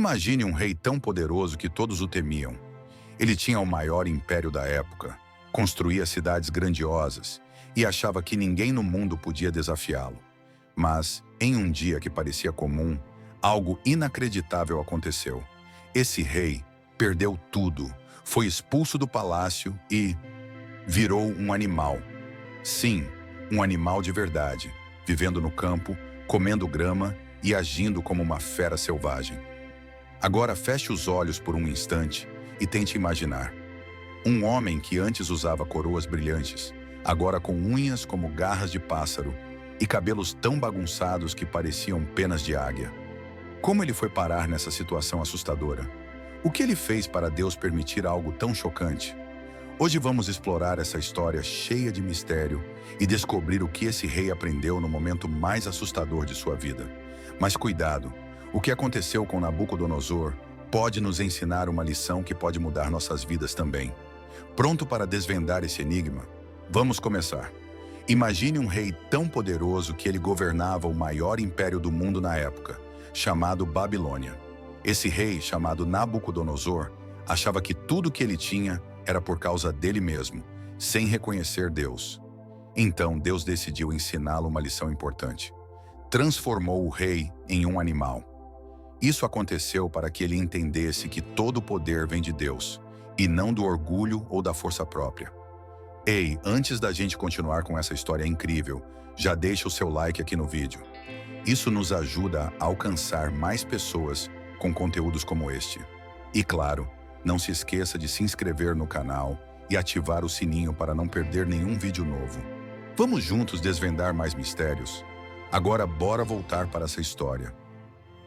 Imagine um rei tão poderoso que todos o temiam. Ele tinha o maior império da época, construía cidades grandiosas e achava que ninguém no mundo podia desafiá-lo. Mas, em um dia que parecia comum, algo inacreditável aconteceu. Esse rei perdeu tudo, foi expulso do palácio e virou um animal. Sim, um animal de verdade, vivendo no campo, comendo grama e agindo como uma fera selvagem. Agora feche os olhos por um instante e tente imaginar. Um homem que antes usava coroas brilhantes, agora com unhas como garras de pássaro e cabelos tão bagunçados que pareciam penas de águia. Como ele foi parar nessa situação assustadora? O que ele fez para Deus permitir algo tão chocante? Hoje vamos explorar essa história cheia de mistério e descobrir o que esse rei aprendeu no momento mais assustador de sua vida. Mas cuidado, o que aconteceu com Nabucodonosor pode nos ensinar uma lição que pode mudar nossas vidas também. Pronto para desvendar esse enigma? Vamos começar. Imagine um rei tão poderoso que ele governava o maior império do mundo na época, chamado Babilônia. Esse rei, chamado Nabucodonosor, achava que tudo que ele tinha era por causa dele mesmo, sem reconhecer Deus. Então Deus decidiu ensiná-lo uma lição importante. Transformou o rei em um animal. Isso aconteceu para que ele entendesse que todo o poder vem de Deus, e não do orgulho ou da força própria. Ei, antes da gente continuar com essa história incrível, já deixa o seu like aqui no vídeo. Isso nos ajuda a alcançar mais pessoas com conteúdos como este. E claro, não se esqueça de se inscrever no canal e ativar o sininho para não perder nenhum vídeo novo. Vamos juntos desvendar mais mistérios? Agora bora voltar para essa história.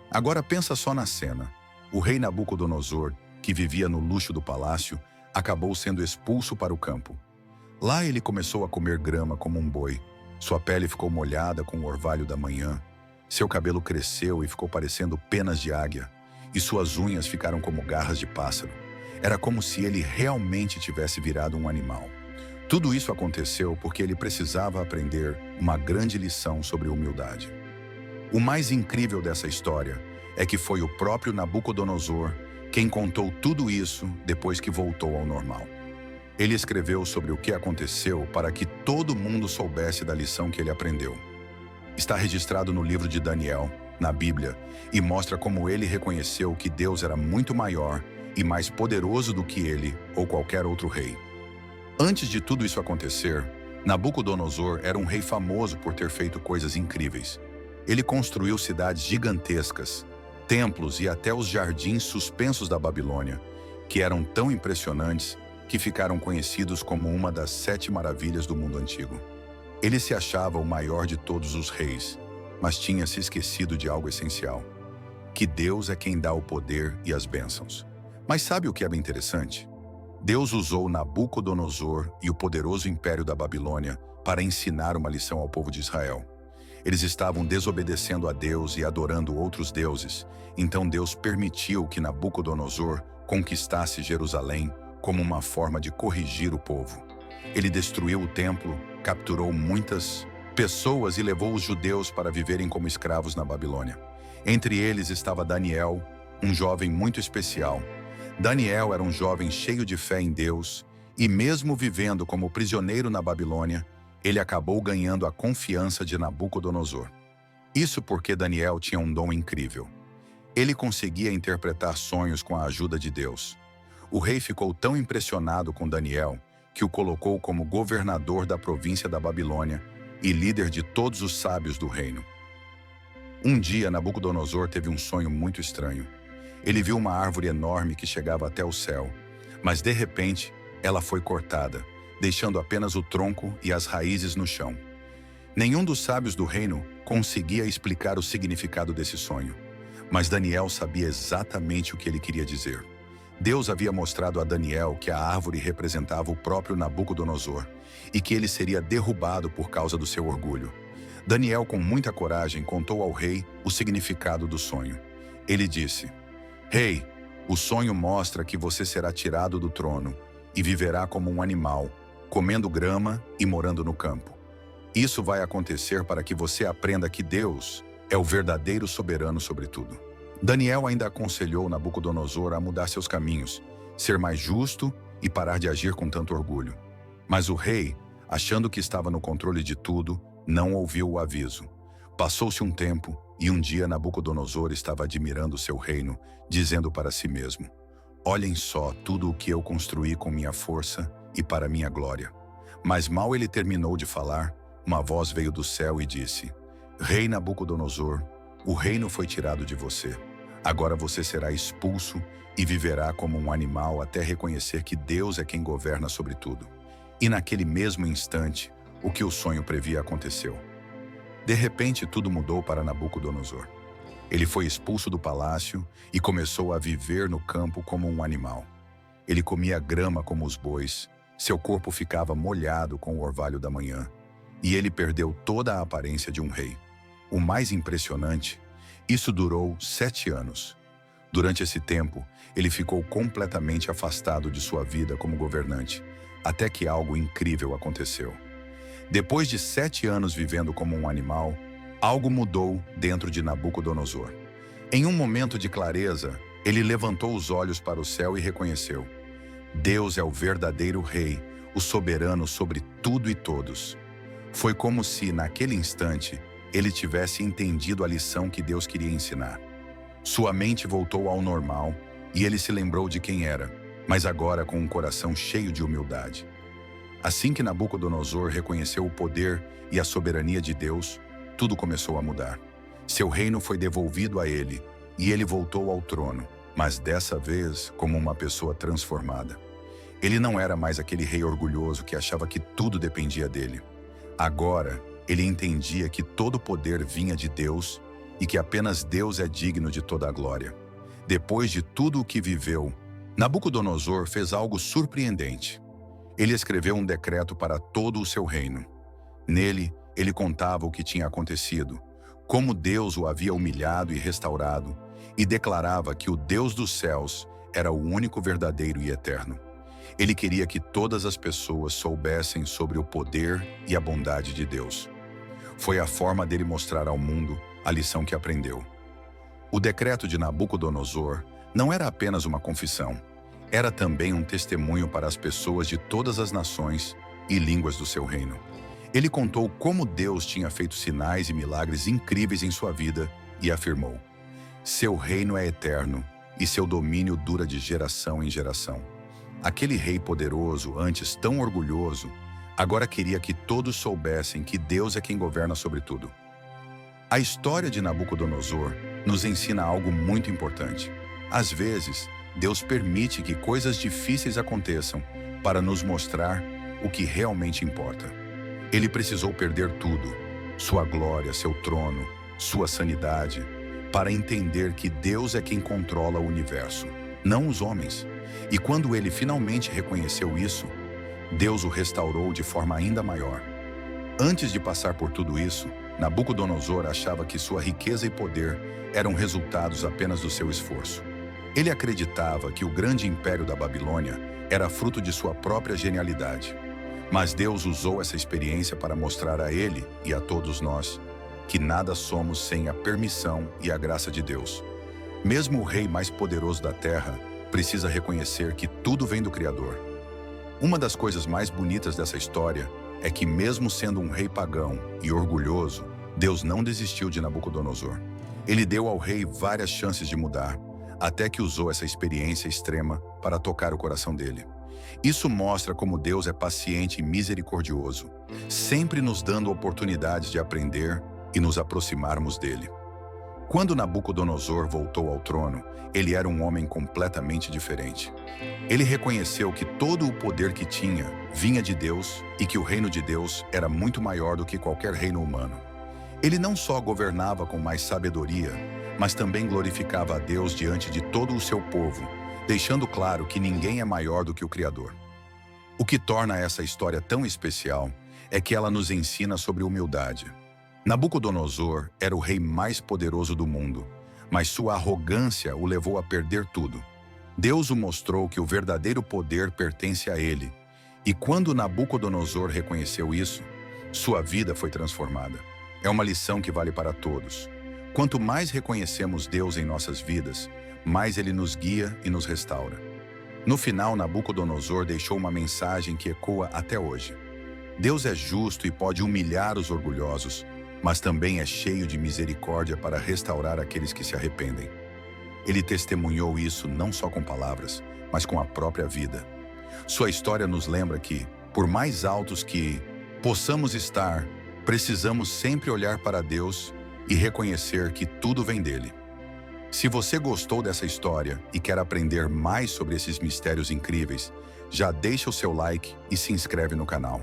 Agora pensa só na cena. O rei Nabucodonosor, que vivia no luxo do palácio, acabou sendo expulso para o campo. Lá ele começou a comer grama como um boi. Sua pele ficou molhada com o orvalho da manhã. Seu cabelo cresceu e ficou parecendo penas de águia. E suas unhas ficaram como garras de pássaro. Era como se ele realmente tivesse virado um animal. Tudo isso aconteceu porque ele precisava aprender uma grande lição sobre humildade. O mais incrível dessa história é que foi o próprio Nabucodonosor quem contou tudo isso depois que voltou ao normal. Ele escreveu sobre o que aconteceu para que todo mundo soubesse da lição que ele aprendeu. Está registrado no livro de Daniel, na Bíblia, e mostra como ele reconheceu que Deus era muito maior e mais poderoso do que ele ou qualquer outro rei. Antes de tudo isso acontecer, Nabucodonosor era um rei famoso por ter feito coisas incríveis. Ele construiu cidades gigantescas, templos e até os jardins suspensos da Babilônia, que eram tão impressionantes que ficaram conhecidos como uma das 7 maravilhas do mundo antigo. Ele se achava o maior de todos os reis, mas tinha se esquecido de algo essencial: que Deus é quem dá o poder e as bênçãos. Mas sabe o que é bem interessante? Deus usou Nabucodonosor e o poderoso império da Babilônia para ensinar uma lição ao povo de Israel. Eles estavam desobedecendo a Deus e adorando outros deuses, então Deus permitiu que Nabucodonosor conquistasse Jerusalém como uma forma de corrigir o povo. Ele destruiu o templo, capturou muitas pessoas e levou os judeus para viverem como escravos na Babilônia. Entre eles estava Daniel, um jovem muito especial. Daniel era um jovem cheio de fé em Deus e, mesmo vivendo como prisioneiro na Babilônia, ele acabou ganhando a confiança de Nabucodonosor. Isso porque Daniel tinha um dom incrível. Ele conseguia interpretar sonhos com a ajuda de Deus. O rei ficou tão impressionado com Daniel que o colocou como governador da província da Babilônia e líder de todos os sábios do reino. Um dia, Nabucodonosor teve um sonho muito estranho. Ele viu uma árvore enorme que chegava até o céu, mas de repente ela foi cortada, deixando apenas o tronco e as raízes no chão. Nenhum dos sábios do reino conseguia explicar o significado desse sonho, mas Daniel sabia exatamente o que ele queria dizer. Deus havia mostrado a Daniel que a árvore representava o próprio Nabucodonosor e que ele seria derrubado por causa do seu orgulho. Daniel, com muita coragem, contou ao rei o significado do sonho. Ele disse: "Rei, o sonho mostra que você será tirado do trono e viverá como um animal, comendo grama e morando no campo. Isso vai acontecer para que você aprenda que Deus é o verdadeiro soberano sobre tudo." Daniel ainda aconselhou Nabucodonosor a mudar seus caminhos, ser mais justo e parar de agir com tanto orgulho. Mas o rei, achando que estava no controle de tudo, não ouviu o aviso. Passou-se um tempo e um dia Nabucodonosor estava admirando seu reino, dizendo para si mesmo: "Olhem só tudo o que eu construí com minha força e para minha glória." Mas mal ele terminou de falar, uma voz veio do céu e disse: "Rei Nabucodonosor, o reino foi tirado de você. Agora você será expulso e viverá como um animal até reconhecer que Deus é quem governa sobre tudo." E naquele mesmo instante, o que o sonho previa aconteceu. De repente, tudo mudou para Nabucodonosor. Ele foi expulso do palácio e começou a viver no campo como um animal. Ele comia grama como os bois, seu corpo ficava molhado com o orvalho da manhã, e ele perdeu toda a aparência de um rei. O mais impressionante, isso durou 7 anos. Durante esse tempo, ele ficou completamente afastado de sua vida como governante, até que algo incrível aconteceu. Depois de 7 anos vivendo como um animal, algo mudou dentro de Nabucodonosor. Em um momento de clareza, ele levantou os olhos para o céu e reconheceu: Deus é o verdadeiro rei, o soberano sobre tudo e todos. Foi como se, naquele instante, ele tivesse entendido a lição que Deus queria ensinar. Sua mente voltou ao normal e ele se lembrou de quem era, mas agora com um coração cheio de humildade. Assim que Nabucodonosor reconheceu o poder e a soberania de Deus, tudo começou a mudar. Seu reino foi devolvido a ele e ele voltou ao trono, mas dessa vez como uma pessoa transformada. Ele não era mais aquele rei orgulhoso que achava que tudo dependia dele. Agora, ele entendia que todo o poder vinha de Deus e que apenas Deus é digno de toda a glória. Depois de tudo o que viveu, Nabucodonosor fez algo surpreendente. Ele escreveu um decreto para todo o seu reino. Nele, ele contava o que tinha acontecido, como Deus o havia humilhado e restaurado, e declarava que o Deus dos céus era o único verdadeiro e eterno. Ele queria que todas as pessoas soubessem sobre o poder e a bondade de Deus. Foi a forma dele mostrar ao mundo a lição que aprendeu. O decreto de Nabucodonosor não era apenas uma confissão, era também um testemunho para as pessoas de todas as nações e línguas do seu reino. Ele contou como Deus tinha feito sinais e milagres incríveis em sua vida e afirmou: seu reino é eterno e seu domínio dura de geração em geração. Aquele rei poderoso, antes tão orgulhoso, agora queria que todos soubessem que Deus é quem governa sobre tudo. A história de Nabucodonosor nos ensina algo muito importante. Às vezes, Deus permite que coisas difíceis aconteçam para nos mostrar o que realmente importa. Ele precisou perder tudo, sua glória, seu trono, sua sanidade, para entender que Deus é quem controla o universo, não os homens. E quando ele finalmente reconheceu isso, Deus o restaurou de forma ainda maior. Antes de passar por tudo isso, Nabucodonosor achava que sua riqueza e poder eram resultados apenas do seu esforço. Ele acreditava que o grande império da Babilônia era fruto de sua própria genialidade. Mas Deus usou essa experiência para mostrar a ele e a todos nós que nada somos sem a permissão e a graça de Deus. Mesmo o rei mais poderoso da terra precisa reconhecer que tudo vem do Criador. Uma das coisas mais bonitas dessa história é que, mesmo sendo um rei pagão e orgulhoso, Deus não desistiu de Nabucodonosor. Ele deu ao rei várias chances de mudar, até que usou essa experiência extrema para tocar o coração dele. Isso mostra como Deus é paciente e misericordioso, sempre nos dando oportunidades de aprender e nos aproximarmos dele. Quando Nabucodonosor voltou ao trono, ele era um homem completamente diferente. Ele reconheceu que todo o poder que tinha vinha de Deus e que o reino de Deus era muito maior do que qualquer reino humano. Ele não só governava com mais sabedoria, mas também glorificava a Deus diante de todo o seu povo, deixando claro que ninguém é maior do que o Criador. O que torna essa história tão especial é que ela nos ensina sobre humildade. Nabucodonosor era o rei mais poderoso do mundo, mas sua arrogância o levou a perder tudo. Deus o mostrou que o verdadeiro poder pertence a ele, e quando Nabucodonosor reconheceu isso, sua vida foi transformada. É uma lição que vale para todos. Quanto mais reconhecemos Deus em nossas vidas, mais Ele nos guia e nos restaura. No final, Nabucodonosor deixou uma mensagem que ecoa até hoje. Deus é justo e pode humilhar os orgulhosos, mas também é cheio de misericórdia para restaurar aqueles que se arrependem. Ele testemunhou isso não só com palavras, mas com a própria vida. Sua história nos lembra que, por mais altos que possamos estar, precisamos sempre olhar para Deus e reconhecer que tudo vem dele. Se você gostou dessa história e quer aprender mais sobre esses mistérios incríveis, já deixa o seu like e se inscreve no canal.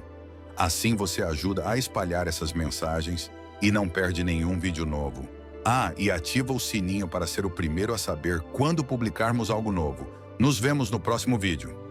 Assim você ajuda a espalhar essas mensagens e não perde nenhum vídeo novo. E ativa o sininho para ser o primeiro a saber quando publicarmos algo novo. Nos vemos no próximo vídeo.